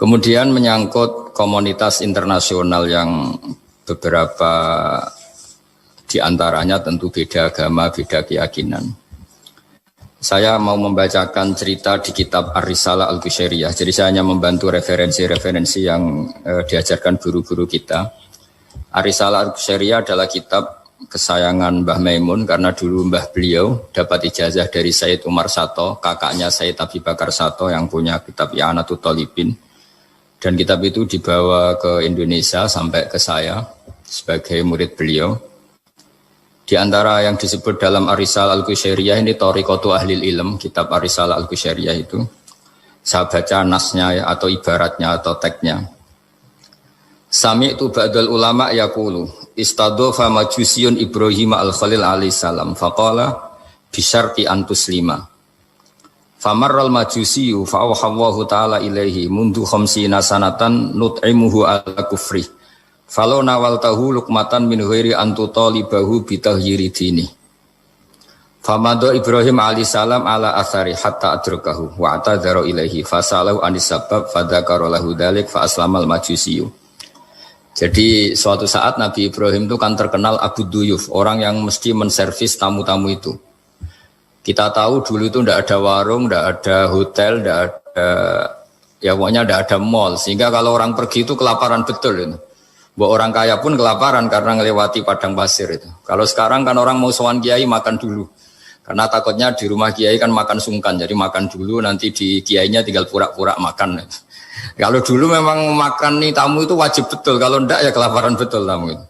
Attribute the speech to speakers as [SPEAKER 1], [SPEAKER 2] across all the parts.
[SPEAKER 1] Kemudian menyangkut komunitas internasional yang beberapa diantaranya tentu beda agama, beda keyakinan. Saya mau membacakan cerita di kitab Ar-Risalah Al-Qushairiyah. Jadi saya hanya membantu referensi-referensi yang diajarkan guru-guru kita. Ar-Risalah Al-Qushairiyah adalah kitab kesayangan Mbah Maimun karena dulu mbah beliau dapat ijazah dari Sayyid Umar Sato, kakaknya Sayyid Abi Bakar Sato yang punya kitab I'anatul Thalibin. Dan kitab itu dibawa ke Indonesia sampai ke saya sebagai murid beliau. Di antara yang disebut dalam Ar-Risalah Al-Qushairiyah ini Thariqatu Ahlil Ilm, kitab Ar-Risalah Al-Qushairiyah itu. Saya baca nasnya atau ibaratnya atau teksnya. Sami'tu ba'dal ulama yaqulu istadhafa majusiyun Ibrahim al-Khalil alaihi salam faqala bisyarti antuslima. Famarral majusiyu fa'awhallahu ta'ala ilaihi mundu khamsina sanatan nut'imuhu ala kufri. Falau nawaltahu lukmatan min ghairi antu talibahu bitahyiri dini. Famado Ibrahim alaihissalam ala athari hatta adrakahu wa atadharu ilaihi fasalahu anis sabab fadhakara lahu dhalik fa aslamal majusiyu. Jadi suatu saat Nabi Ibrahim itu kan terkenal Abu Duyuf, orang yang mesti menservis tamu-tamu itu. Kita tahu dulu itu tidak ada warung, tidak ada hotel, tidak ada, ya pokoknya tidak ada mall. Sehingga kalau orang pergi itu kelaparan betul itu. Bahwa orang kaya pun kelaparan karena melewati padang pasir itu. Kalau sekarang kan orang mau sowan kiai makan dulu. Karena takutnya di rumah kiai kan makan sungkan. Jadi makan dulu nanti di kiainya tinggal pura-pura makan. Kalau dulu memang makan nih tamu itu wajib betul. Kalau enggak ya kelaparan betul tamu itu.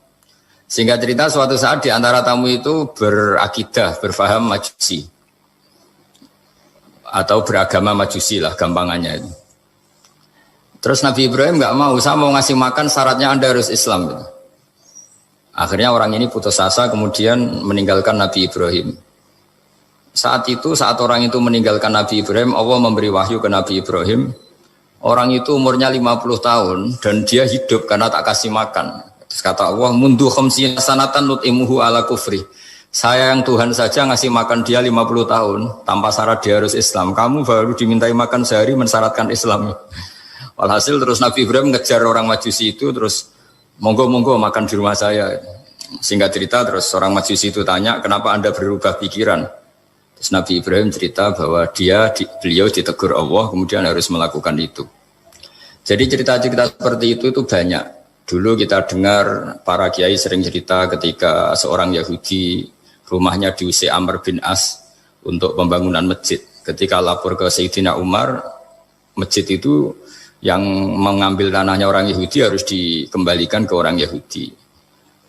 [SPEAKER 1] Sehingga cerita suatu saat di antara tamu itu berakidah, berfaham majusi. Atau beragama majusi lah gampangannya itu. Terus Nabi Ibrahim enggak mau, saya mau ngasih makan syaratnya Anda harus Islam. Gitu. Akhirnya orang ini putus asa kemudian meninggalkan Nabi Ibrahim. Saat orang itu meninggalkan Nabi Ibrahim, Allah memberi wahyu ke Nabi Ibrahim. Orang itu umurnya 50 tahun dan dia hidup karena tak kasih makan. Terus kata Allah, mundu khamsina sanatan nut'imuhu ala kufri. Saya yang Tuhan saja ngasih makan dia 50 tahun tanpa syarat dia harus Islam. Kamu baru dimintai makan sehari mensyaratkan Islam. Walhasil terus Nabi Ibrahim ngejar orang majusi itu terus monggo-monggo makan di rumah saya. Singkat cerita terus orang majusi itu tanya kenapa Anda berubah pikiran. Terus Nabi Ibrahim cerita bahwa beliau ditegur Allah kemudian harus melakukan itu. Jadi cerita-cerita seperti itu banyak. Dulu kita dengar para kiai sering cerita ketika seorang Yahudi rumahnya diusir Amr bin As untuk pembangunan masjid. Ketika lapor ke Sayyidina Umar, masjid itu yang mengambil tanahnya orang Yahudi harus dikembalikan ke orang Yahudi.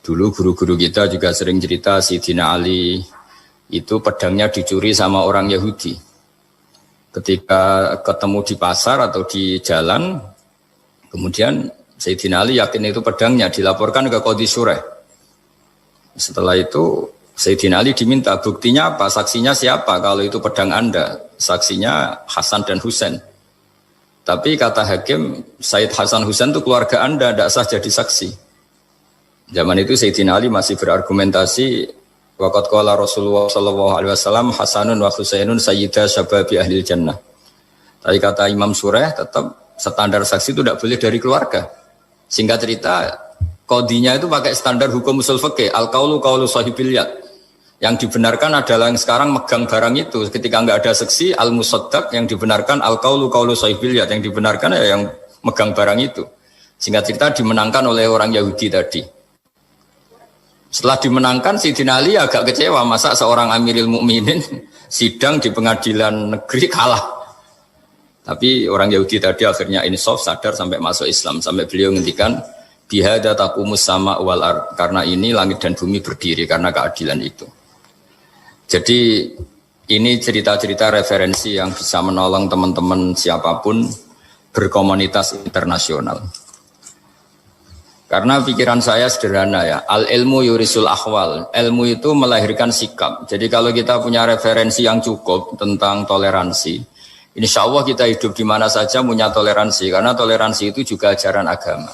[SPEAKER 1] Dulu guru-guru kita juga sering cerita Sayyidina Ali itu pedangnya dicuri sama orang Yahudi. Ketika ketemu di pasar atau di jalan, kemudian Sayyidina Ali yakin itu pedangnya, dilaporkan ke Qadhi Syureh. Setelah itu Sayyidina Ali diminta buktinya apa, saksinya siapa kalau itu pedang Anda. Saksinya Hasan dan Husain. Tapi kata hakim, Sayyid Hasan Husain itu keluarga Anda, tidak sah jadi saksi. Zaman itu Sayyidina Ali masih berargumentasi, waqad qala Rasulullah sallallahu alaihi wasallam Hasanun wa Husainun sayyida syababi ahlil jannah. Tapi kata Imam Sureh tetap standar saksi itu tidak boleh dari keluarga. Singkat cerita, qadhinya itu pakai standar hukum usul fikih, al-qaulu qaulu sahibil yad. Yang dibenarkan adalah yang sekarang megang barang itu. Ketika enggak ada saksi, al-musaddaq yang dibenarkan al-qaulu qaulu sahibil yad, yang dibenarkan ya yang megang barang itu. Singkat cerita dimenangkan oleh orang Yahudi tadi. Setelah dimenangkan, Sayyidina Ali agak kecewa, masa seorang Amirul Mukminin sidang di pengadilan negeri kalah. Tapi orang Yahudi tadi akhirnya insaf, sadar sampai masuk Islam. Sampai beliau ngendikan, bihada taqumus sama wal ard. Karena ini langit dan bumi berdiri, karena keadilan itu. Jadi ini cerita-cerita referensi yang bisa menolong teman-teman siapapun berkomunitas internasional. Karena pikiran saya sederhana ya, al-ilmu yurisul ahwal. Ilmu itu melahirkan sikap. Jadi kalau kita punya referensi yang cukup tentang toleransi, insya Allah kita hidup di mana saja punya toleransi. Karena toleransi itu juga ajaran agama.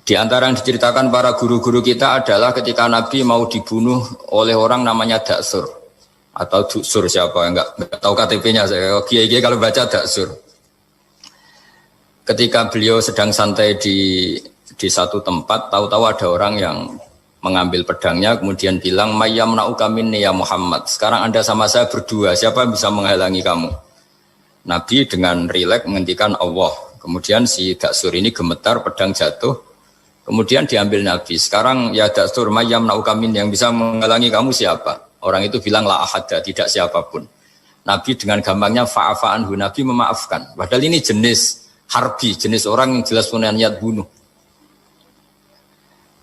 [SPEAKER 1] Di antara yang diceritakan para guru-guru kita adalah ketika Nabi mau dibunuh oleh orang namanya Daksur. Atau Duksur siapa, enggak tahu KTP-nya saya. Kiai-kiai kalau baca Daksur. ketika beliau sedang santai di satu tempat, tahu-tahu ada orang yang mengambil pedangnya, kemudian bilang, Mayyam na'uka minni ya Muhammad. Sekarang Anda sama saya berdua, siapa yang bisa menghalangi kamu? Nabi dengan rileks menghentikan Allah. Kemudian si Daksur ini gemetar, pedang jatuh. Kemudian diambil Nabi. Sekarang ya Daksur, Mayyam na'uka minni, yang bisa menghalangi kamu siapa? Orang itu bilang, la ahada, tidak siapapun. Nabi dengan gampangnya fa'afa'anhu, Nabi memaafkan. Padahal ini jenis harbi, jenis orang yang jelas punya niat bunuh.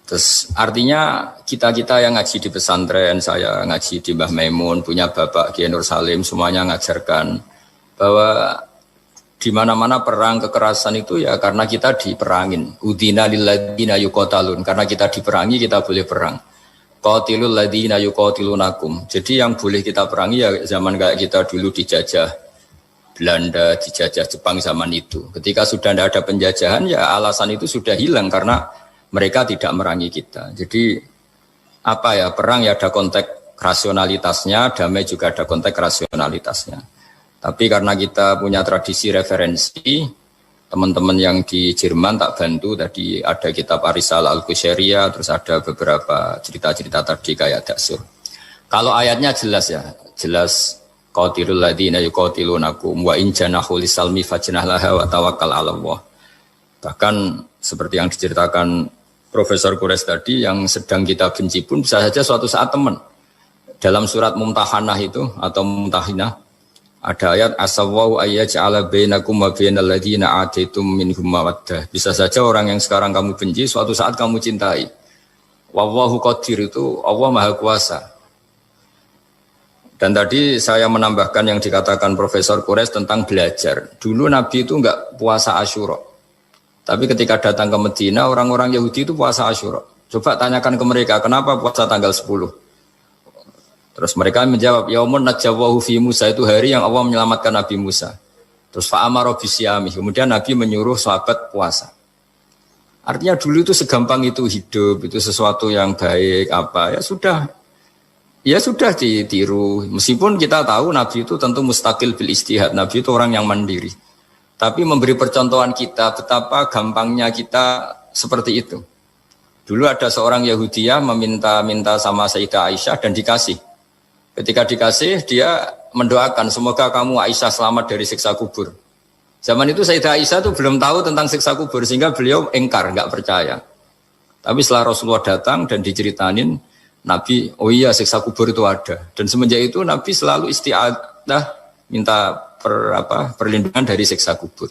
[SPEAKER 1] Terus artinya kita-kita yang ngaji di pesantren, saya ngaji di Mbah Maimun, punya Bapak Kiai Nur Salim, semuanya ngajarkan bahwa di mana-mana perang kekerasan itu ya karena kita diperangin. Udina lilladzina yuqatalun, karena kita diperangi kita boleh perang. Qatilul ladzina yuqatilunakum. Jadi yang boleh kita perangi ya zaman kayak kita dulu dijajah Belanda, dijajah Jepang zaman itu. Ketika sudah tidak ada penjajahan ya alasan itu sudah hilang karena mereka tidak merangi kita. Jadi apa ya, perang ya ada konteks rasionalitasnya, damai juga ada konteks rasionalitasnya. Tapi karena kita punya tradisi referensi, teman-teman yang di Jerman tak bantu, tadi ada kitab Arisal Al-Qushairiyah, terus ada beberapa cerita-cerita tadi kayak Daksur. Kalau ayatnya jelas ya, jelas qatilul ladzina yuqatilunakum wa in janahu lisalmi fajnah laha wa tawakkal 'ala Allah. Bahkan seperti yang diceritakan Profesor Quraisy tadi, yang sedang kita benci pun bisa saja suatu saat teman. Dalam surat Mumtahanah itu atau Mumtahinah ada ayat asawwau ayyaj'ala bainakum wa bainal ladzina ataitum minhum mawaddah. Bisa saja orang yang sekarang kamu benci suatu saat kamu cintai. Wallahu qadir, itu Allah Maha Kuasa. Dan tadi saya menambahkan yang dikatakan Profesor Quraisy tentang belajar. Dulu Nabi itu enggak puasa Asyura. Tapi ketika datang ke Medina, orang-orang Yahudi itu puasa Asyura. Coba tanyakan ke mereka, kenapa puasa tanggal 10? Terus mereka menjawab, yaumun najawwahu fi Musa, itu hari yang Allah menyelamatkan Nabi Musa. Terus fa'amara bisyami, kemudian Nabi menyuruh sahabat puasa. Artinya dulu itu segampang itu hidup, itu sesuatu yang baik apa, ya sudah ditiru. Meskipun kita tahu Nabi itu tentu mustaqil bil istihad, Nabi itu orang yang mandiri. Tapi memberi percontohan kita betapa gampangnya kita seperti itu. Dulu ada seorang Yahudiyah meminta sama Sayyidah Aisyah dan dikasih. Ketika dikasih, dia mendoakan semoga kamu Aisyah selamat dari siksa kubur. Zaman itu Sayyidah Aisyah itu belum tahu tentang siksa kubur sehingga beliau engkar, enggak percaya. Tapi setelah Rasulullah datang dan diceritanin, Nabi, oh iya siksa kubur itu ada. Dan semenjak itu Nabi selalu isti'adah minta perlindungan dari siksa kubur.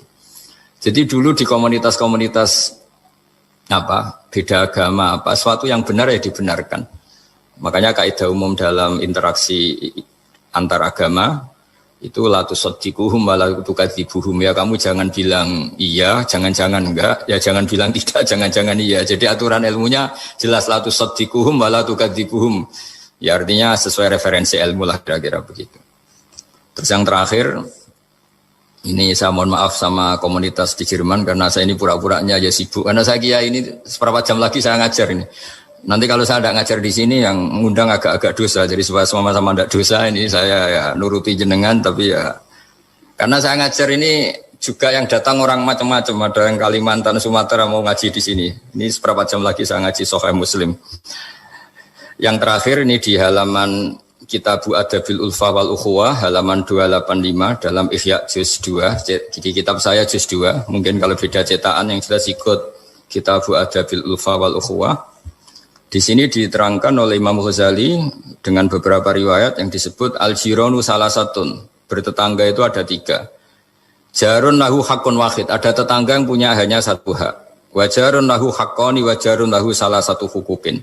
[SPEAKER 1] Jadi dulu di komunitas-komunitas beda agama suatu yang benar ya dibenarkan. Makanya kaidah umum dalam interaksi antar agama itu la tusaddiquhum wa la tukadzibuhum, ya kamu jangan bilang iya, jangan-jangan enggak, ya jangan bilang tidak, jangan-jangan iya. Jadi aturan ilmunya jelas la tusaddiquhum wa la tukadzibuhum. Ya artinya sesuai referensi ilmu lah kira-kira begitu. Terus yang terakhir, ini saya mohon maaf sama komunitas di Jerman karena saya ini pura-puranya aja sibuk. Karena saya kira ini seberapa jam lagi saya ngajar ini. Nanti kalau saya tidak ngajar di sini yang mengundang agak-agak dosa. Jadi supaya sama-sama tidak dosa ini saya ya nuruti jenengan. Tapi ya karena saya ngajar ini juga yang datang orang macam-macam. Ada yang Kalimantan, Sumatera mau ngaji di sini. Ini seberapa jam lagi saya ngaji Sahih Muslim. Yang terakhir ini di halaman Kitabu Adabil Ulfa wal Ukhuwah halaman 285 dalam Ihya juz 2. Jadi kitab saya juz 2. Mungkin kalau beda cetakan yang jelas ikut Kitabu Adabil Ulfa wal Ukhuwah. Di sini diterangkan oleh Imam Ghazali dengan beberapa riwayat yang disebut al-jiranu salasatun. Bertetangga itu ada 3. Jarun lahu hakun wahid, ada tetangga yang punya hanya satu hak. Wa jarun lahu haqqani wa jarun lahu salah satu hukukin.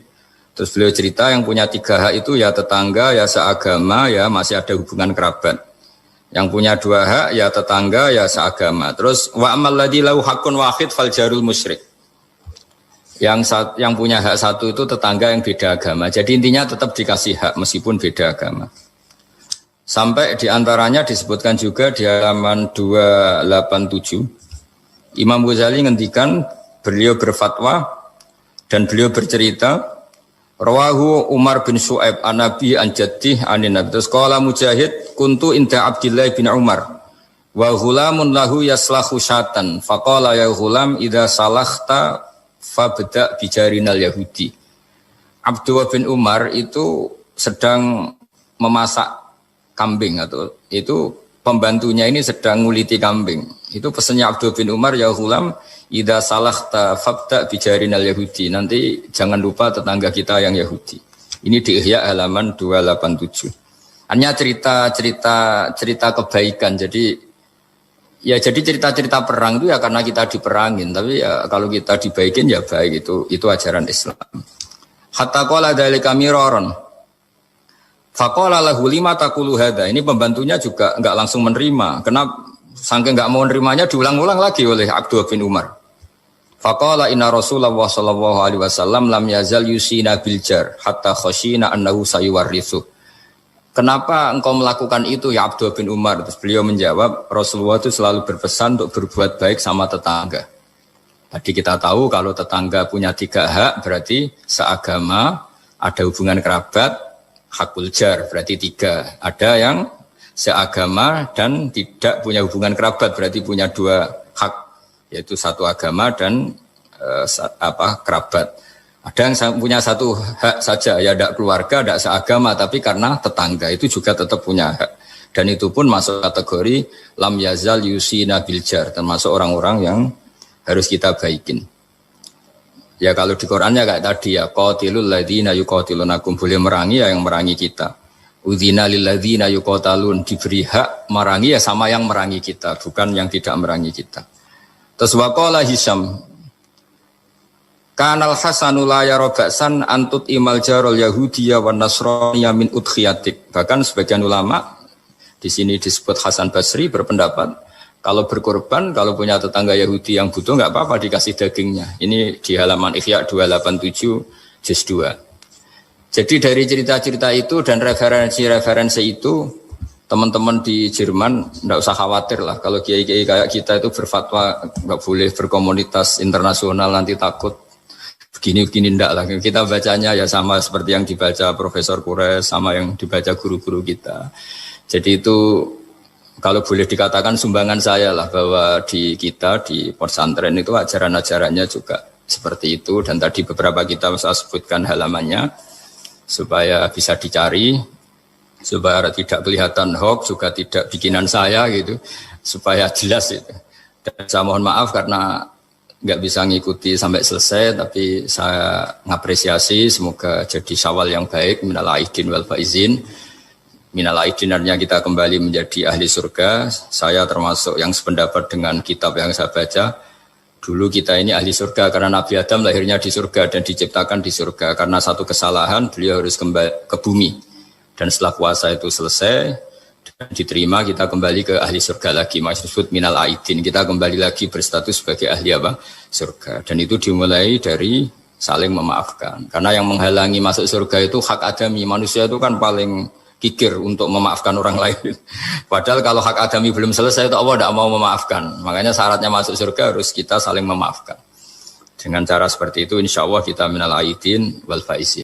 [SPEAKER 1] Terus beliau cerita yang punya 3 hak itu ya tetangga, ya seagama, ya masih ada hubungan kerabat. Yang punya 2 hak ya tetangga, ya seagama. Terus wa amal ladzi lahu haqqun wahid fal jarul musyrik. Yang punya hak 1 itu tetangga yang beda agama. Jadi intinya tetap dikasih hak meskipun beda agama. Sampai diantaranya disebutkan juga di halaman 287. Imam Ghazali ngendikan beliau berfatwa dan beliau bercerita Rawahu Umar bin Shu'aib an Nabi an Jaddih anin Nabi. Terus qala Mujahid kuntu inda Abdillah bin Umar Wa ghulamun lahu yaslahu syatan faqala ya ghulam idza salakhta fabda bijarinal yahudi. Abdullah bin Umar itu sedang memasak kambing atau itu pembantunya ini sedang nguliti kambing. Itu pesannya Abdullah bin Umar, ya ghulam idza salakhta fabda bijarinal yahudi. Nanti jangan lupa tetangga kita yang Yahudi. Ini di Ihya halaman 287. Hanya cerita kebaikan. Jadi cerita-cerita perang itu ya karena kita diperangin, tapi ya kalau kita dibaikin ya baik, itu ajaran Islam. Hatta qala dzalika miraron. Faqala lahu lima taqulu hadza. Ini pembantunya juga enggak langsung menerima. Kenapa saking enggak mau nerimanya diulang-ulang lagi oleh Abdullah bin Umar. Faqala inna Rasulullah sallallahu alaihi wasallam lam yazal yusina bil jar hatta khashina annahu sayuwarrithu. Kenapa engkau melakukan itu ya Abdullah bin Umar? Terus beliau menjawab, Rasulullah itu selalu berpesan untuk berbuat baik sama tetangga. Tadi kita tahu kalau tetangga punya 3 hak, berarti seagama, ada hubungan kerabat, hakul jar, berarti 3. Ada yang seagama dan tidak punya hubungan kerabat, berarti punya 2 hak, yaitu satu agama dan kerabat. Ada yang punya 1 hak saja, ya tidak keluarga, tidak seagama, tapi karena tetangga itu juga tetap punya hak. Dan itu pun masuk kategori lam yazal yusina bil jar, termasuk orang-orang yang harus kita baikin. Ya kalau di Qur'annya kayak tadi ya, qatilul ladzina yuqatilunakum, boleh merangi ya yang merangi kita. Udzina lil ladzina yuqatalun, diberi hak merangi ya sama yang merangi kita, bukan yang tidak merangi kita. Terus waqala Hisam, kanal hasanu la yara ba'san antut imal jarul yahudiyya wan nasraniyya min udkhiyatik. Bahkan sebagian ulama di sini disebut Hasan Basri berpendapat kalau berkorban, kalau punya tetangga Yahudi yang butuh nggak apa-apa dikasih dagingnya. Ini di halaman Ihya 287 juz 2. Jadi dari cerita-cerita itu dan referensi-referensi itu, teman-teman di Jerman nggak usah khawatir lah. Kalau kiai-kiai kayak kita itu berfatwa nggak boleh berkomunitas internasional nanti takut begini-begini ndak lah. Kita bacanya ya sama seperti yang dibaca Profesor Kures, sama yang dibaca guru-guru kita. Jadi itu kalau boleh dikatakan sumbangan saya lah, bahwa di kita di pesantren itu ajaran-ajarannya juga seperti itu, dan tadi beberapa kita saya sebutkan halamannya supaya bisa dicari, supaya tidak kelihatan hoax, juga tidak bikinan saya gitu, supaya jelas itu. Dan saya mohon maaf karena nggak bisa ngikuti sampai selesai, tapi saya ngapresiasi, semoga jadi syawal yang baik, minal aidin wal faizin. Minal aidin artinya kita kembali menjadi ahli surga. Saya termasuk yang sependapat dengan kitab yang saya baca. Dulu kita ini ahli surga karena Nabi Adam lahirnya di surga dan diciptakan di surga. Karena satu kesalahan beliau harus kembali ke bumi. Dan setelah puasa itu selesai dan diterima, kita kembali ke ahli surga lagi. Maksud minal aidin, kita kembali lagi berstatus sebagai ahli apa? Surga. Dan itu dimulai dari saling memaafkan. Karena yang menghalangi masuk surga itu hak adami. Manusia itu kan paling kikir untuk memaafkan orang lain. Padahal kalau hak adami belum selesai itu Allah tidak mau memaafkan. Makanya syaratnya masuk surga harus kita saling memaafkan. Dengan cara seperti itu insya Allah kita minal aidin wal faizin.